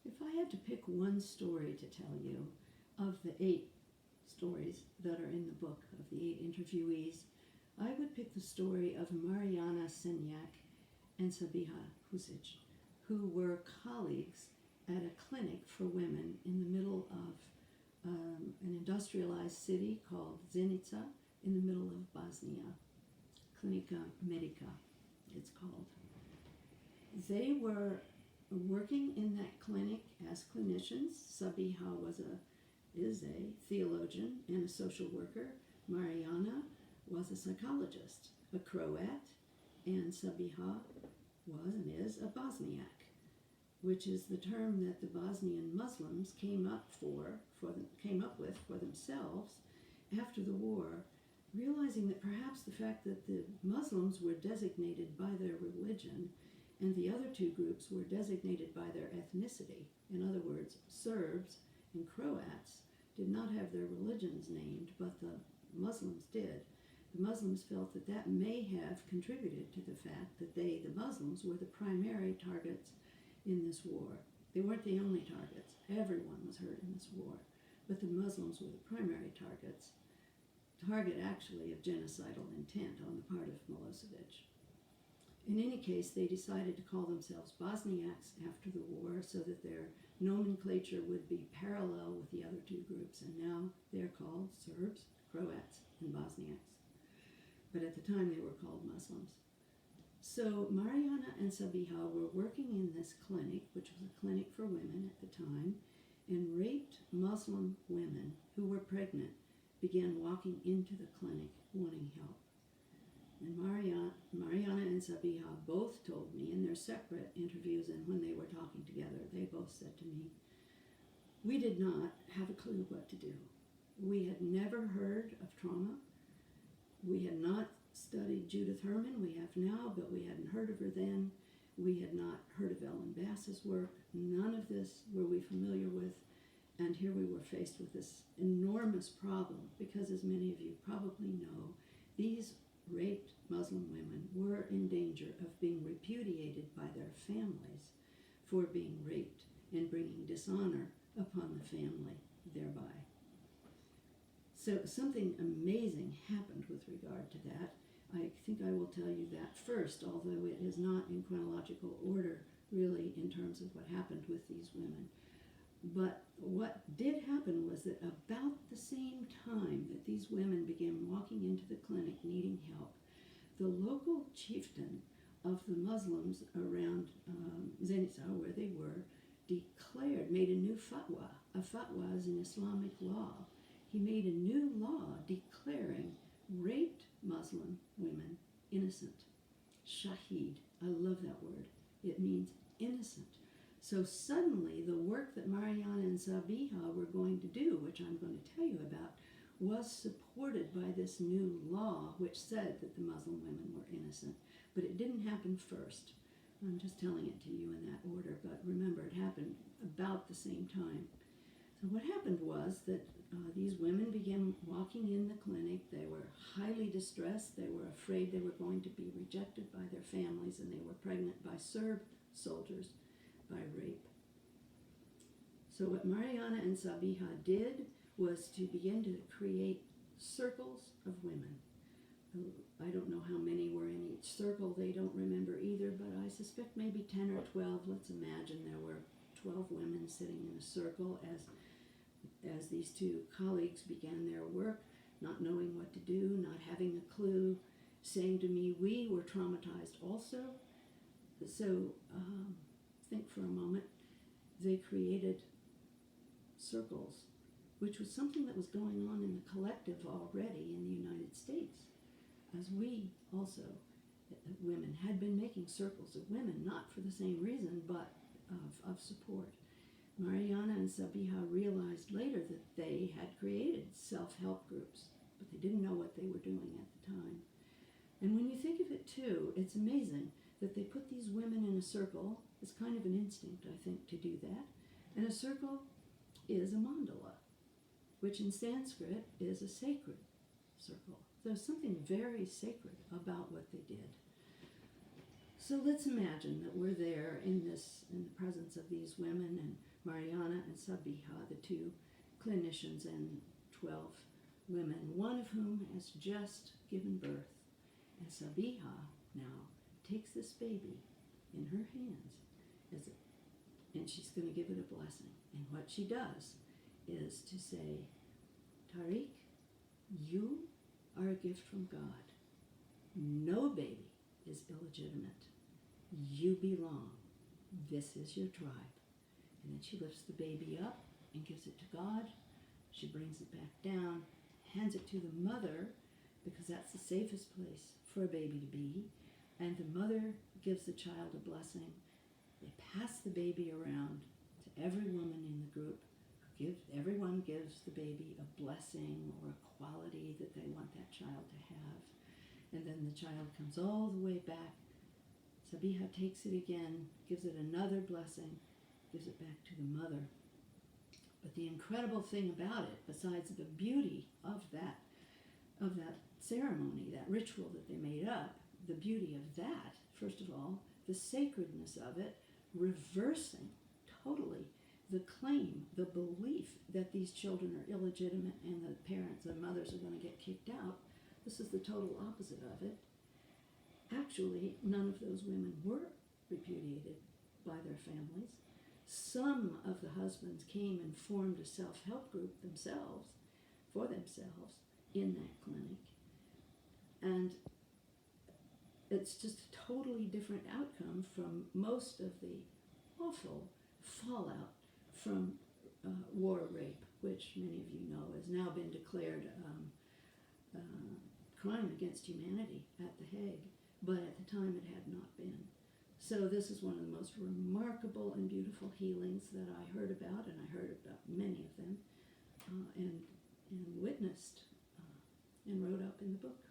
If I had to pick one story to tell you of the 8 stories that are in the book of the 8 interviewees, I would pick the story of Mariana Senyak and Sabiha Husic, who were colleagues at a clinic for women in the middle of an industrialized city called Zenica in the middle of Bosnia. Clinica Medica, it's called. They were working in that clinic as clinicians. Sabiha is a theologian and a social worker. Mariana was a psychologist, a Croat, and Sabiha was and is a Bosniak, which is the term that the Bosnian Muslims came up with for themselves after the war, realizing that perhaps the fact that the Muslims were designated by their religion and the other 2 groups were designated by their ethnicity, in other words, Serbs and Croats, did not have their religions named, but the Muslims did. The Muslims felt that that may have contributed to the fact that they, the Muslims, were the primary targets in this war. They weren't the only targets. Everyone was hurt in this war, but the Muslims were the primary target actually of genocidal intent on the part of Milosevic. In any case, they decided to call themselves Bosniaks after the war so that their nomenclature would be parallel with the other 2 groups, and now they're called Serbs, Croats, and Bosniaks. But at the time they were called Muslims. So Mariana and Sabiha were working in this clinic, which was a clinic for women at the time, and raped Muslim women who were pregnant began walking into the clinic wanting help. And Mariana and Sabiha both told me in their separate interviews and when they were talking together, they both said to me, we did not have a clue what to do. We had never heard of trauma. We had not studied Judith Herman. We have now, but we hadn't heard of her then. We had not heard of Ellen Bass's work. None of this were we familiar with. And here we were faced with this enormous problem because, as many of you probably know, these raped Muslim women were in danger of being repudiated by their families for being raped and bringing dishonor upon the family thereby. So something amazing happened with regard to that. I think I will tell you that first, although it is not in chronological order really in terms of what happened with these women. But what did happen was that about the same time that these women began walking into the clinic needing help, the local chieftain of the Muslims around Zenica, where they were, made a new fatwa. A fatwa is an Islamic law. He made a new law declaring raped Muslim women innocent. Shaheed. I love that word. It means innocent. So suddenly the work that Mariana and Sabiha were going to do, which I'm going to tell you about, was supported by this new law which said that the Muslim women were innocent. But it didn't happen first. I'm just telling it to you in that order, but remember it happened about the same time. So what happened was that these women began walking in the clinic. They were highly distressed. They were afraid they were going to be rejected by their families, and they were pregnant by Serb soldiers by rape. So what Mariana and Sabiha did was to begin to create circles of women. I don't know how many were in each circle. They don't remember either, but I suspect maybe 10 or 12. Let's imagine there were 12 women sitting in a circle as these 2 colleagues began their work, not knowing what to do, not having a clue, saying to me, we were traumatized also. So think for a moment. They created circles, which was something that was going on in the collective already in the United States, as we also, women, had been making circles of women, not for the same reason, but of support. Mariana and Sabiha realized later that they had created self-help groups, but they didn't know what they were doing at the time. And when you think of it too, it's amazing that they put these women in a circle. It's kind of an instinct, I think, to do that. And a circle is a mandala, which in Sanskrit is a sacred circle. There's something very sacred about what they did. So let's imagine that we're there in the presence of these women, and Mariana and Sabiha, the two clinicians and 12 women, one of whom has just given birth. And Sabiha now takes this baby in her hands and she's going to give it a blessing. And what she does is to say, Tariq, you are a gift from God. No baby is illegitimate. You belong. This is your tribe. And then she lifts the baby up and gives it to God. She brings it back down, hands it to the mother, because that's the safest place for a baby to be. And the mother gives the child a blessing. They pass the baby around to every woman in the group. Everyone gives the baby a blessing or a quality that they want that child to have. And then the child comes all the way back. Sabiha takes it again, gives it another blessing, gives it back to the mother. But the incredible thing about it, besides the beauty of that ceremony, that ritual that they made up, the beauty of that, first of all, the sacredness of it, reversing totally the claim, the belief that these children are illegitimate and the parents and mothers are going to get kicked out. This is the total opposite of it. Actually, none of those women were repudiated by their families. Some of the husbands came and formed a self-help group themselves, for themselves, in that clinic. And it's just a totally different outcome from most of the awful fallout from war rape, which many of you know has now been declared crime against humanity at The Hague, but at the time it had not been. So this is one of the most remarkable and beautiful healings that I heard about, and I heard about many of them, and witnessed and wrote up in the book.